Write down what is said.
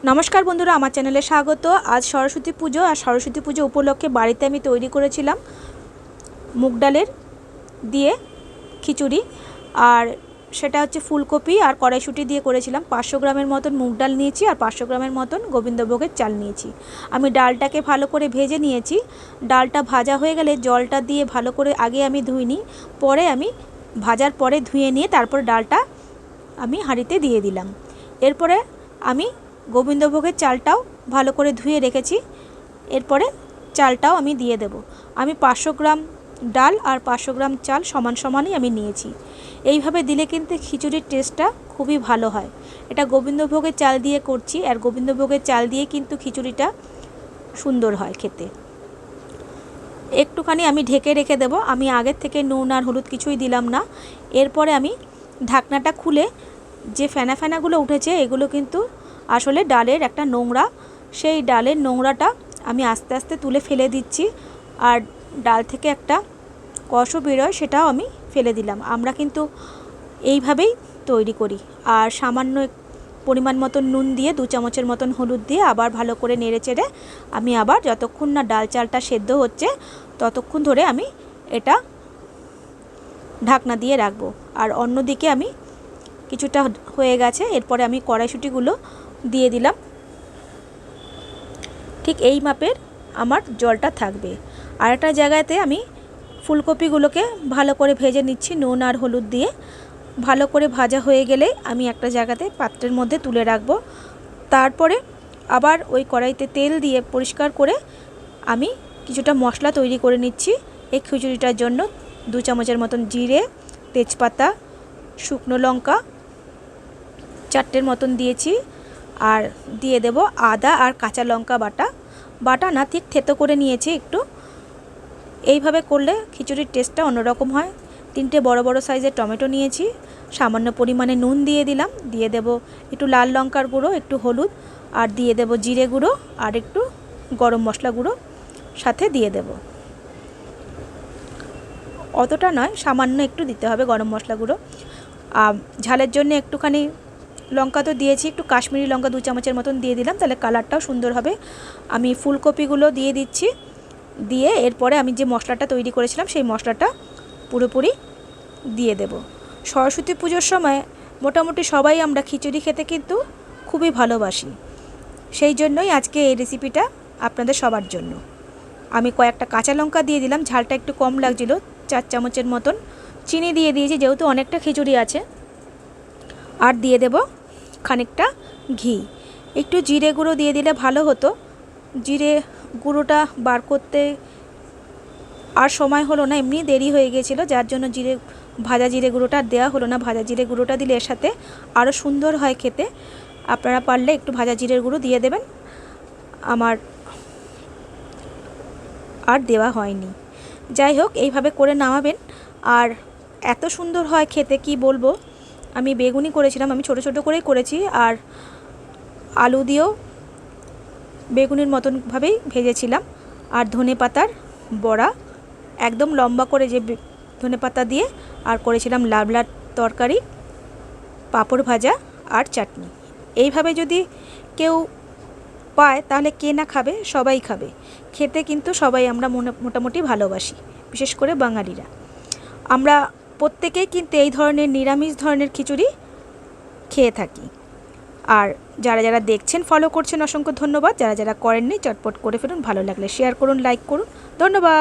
नमस्कार बंधुरा आमार चैनेले स्वागत। आज सरस्वती पुजो और सरस्वती पुजो उपलक्षे बाड़ीते आमी तैरी करेछिलाम मुग डालेर दिए खिचुड़ी और सेटा होच्छे फुलकपि और कड़ाईशुटी दिए करेछिलाम। 500 ग्रामेर मतन मुग डाल निয়েছি और 500 ग्रामेर मतन गोविंदभोगेर चाल निয়েছি। आमी डालटाके भालो करे भेजे निয়েছি। डालटा भाजा हये गेले जलटा दिए भालो करे आगे आमी धुइনি, परे आमी भाजार परे धुए निये तारपर डालटा आमी हाঁড়িতে दिए दिलाम। एरपरे आमी गोविंदभोगेर चालटाও भालो करे धुए रेखेছি। एरपरे चालटाও आमी दिए देব। आमी 500 ग्राम डाल और 500 ग्राम चाल समान समानই आमी নিয়েছি। এইভাবে দিলে কিন্তু খিচুড়ির টেস্টটা খুবই ভালো হয়। এটা গোবিন্দভোগের চাল দিয়ে করছি আর গোবিন্দভোগের চাল দিয়ে কিন্তু খিচুড়িটা সুন্দর হয় খেতে। একটুখানি আমি ঢেকে রেখে দেব। আমি আগের থেকে নুন আর হলুদ কিছুই দিলাম না। এরপরে আমি ঢাকনাটা খুলে যে ফেনা ফেনাগুলো উঠেছে এগুলো কিন্তু আসলে ডালের একটা নোংরা, সেই ডালের নোংরাটা আমি আস্তে আস্তে তুলে ফেলে দিচ্ছি। আর ডাল থেকে একটা কষও বেরোয় সেটাও আমি ফেলে দিলাম। আমরা কিন্তু এইভাবেই তৈরি করি। আর সামান্য পরিমাণ মতন নুন দিয়ে 2 চামচের মতন হলুদ দিয়ে আবার ভালো করে নেড়ে চেড়ে আমি আবার যতক্ষণ না ডাল চালটা সেদ্ধ হচ্ছে ততক্ষণ ধরে আমি এটা ঢাকনা দিয়ে রাখবো। আর অন্যদিকে আমি কিছুটা হয়ে গেছে, এরপরে আমি কড়াইশুঁটিগুলো দিয়ে দিলাম। ঠিক এই মাপের আমার জলটা থাকবে। আর একটা জায়গাতে আমি ফুলকপিগুলোকে ভালো করে ভেজে নিচ্ছি নুন আর হলুদ দিয়ে। ভালো করে ভাজা হয়ে গেলে আমি একটা জায়গাতে পাত্রের মধ্যে তুলে রাখবো। তারপরে আবার ওই কড়াইতে তেল দিয়ে পরিষ্কার করে আমি কিছুটা মশলা তৈরি করে নিচ্ছি। এই খিচুড়িটার জন্য 2 চামচের মতন জিরে, তেজপাতা, শুকনো লঙ্কা 4টের মতন দিয়েছি। আর দিয়ে দেব আদা আর কাঁচা লঙ্কা বাটা। বাটা না, ঠিক থেতো করে নিয়েছি একটু। এইভাবে করলে খিচুড়ির টেস্টটা অন্যরকম হয়। 3টে বড় বড় সাইজের টমেটো নিয়েছি। সামান্য পরিমাণে নুন দিয়ে দিলাম। দিয়ে দেব একটু লাল লঙ্কার গুঁড়ো, একটু হলুদ, আর দিয়ে দেব জিরে গুঁড়ো আর একটু গরম মশলা গুঁড়ো সাথে দিয়ে দেব। অতটা নয়, সামান্য একটু দিতে হবে গরম মশলা গুঁড়ো। ঝালের জন্য একটুখানি লঙ্কা তো দিয়েছি, একটু কাশ্মীরি লঙ্কা 2 চামচের মতন দিয়ে দিলাম, তাহলে কালারটাও সুন্দর হবে। আমি ফুলকপিগুলো দিয়ে দিচ্ছি। দিয়ে এরপরে আমি যে মশলাটা তৈরি করেছিলাম সেই মশলাটা পুরোপুরি দিয়ে দেব। সরস্বতী পুজোর সময় মোটামুটি সবাই আমরা খিচুড়ি খেতে কিন্তু খুবই ভালোবাসি। সেই জন্যই আজকে এই রেসিপিটা আপনাদের সবার জন্য। আমি কয়েকটা কাঁচা লঙ্কা দিয়ে দিলাম, ঝালটা একটু কম লাগছিল। 4 চামচের মতন চিনি দিয়ে দিয়েছি যেহেতু অনেকটা খিচুড়ি আছে। আর দিয়ে দেব খানিকটা ঘি। একটু জিরে গুঁড়ো দিয়ে দিলে ভালো হতো। জিরে গুঁড়োটা বার করতে আর সময় হলো না, এমনি দেরি হয়ে গিয়েছিলো, যার জন্য ভাজা জিরে গুঁড়োটা আর দেওয়া হলো না। ভাজা জিরে গুঁড়োটা দিলে এর সাথে আরও সুন্দর হয় খেতে। আপনারা পারলে একটু ভাজা জিরের গুঁড়ো দিয়ে দেবেন। আমার আর দেওয়া হয়নি। যাই হোক, এইভাবে করে নামাবেন। আর এত সুন্দর হয় খেতে কি বলবো। আমি বেগুনি করেছিলাম, আমি ছোট ছোট করেই করেছি। আর আলু দিয়েও বেগুনির মতনভাবেই ভেজেছিলাম। আর ধনেপাতার বড়া একদম লম্বা করে যে ধনেপাতা দিয়ে, আর করেছিলাম লাবলার তরকারি, পাঁপড় ভাজা আর চাটনি। এইভাবে যদি কেউ পায় তাহলে কে না খাবে, সবাই খাবে। খেতে কিন্তু সবাই আমরা মোটামুটি ভালোবাসি, বিশেষ করে বাঙালিরা। আমরা প্রত্যেকেই কিন্তু এই ধরনের নিরামিষ ধরনের খিচুড়ি খেয়ে থাকি। আর যারা যারা দেখছেন, ফলো করছেন, অসংখ্য ধন্যবাদ। যারা যারা করেননি চটপট করে ফেলুন। ভালো লাগলে শেয়ার করুন, লাইক করুন। ধন্যবাদ।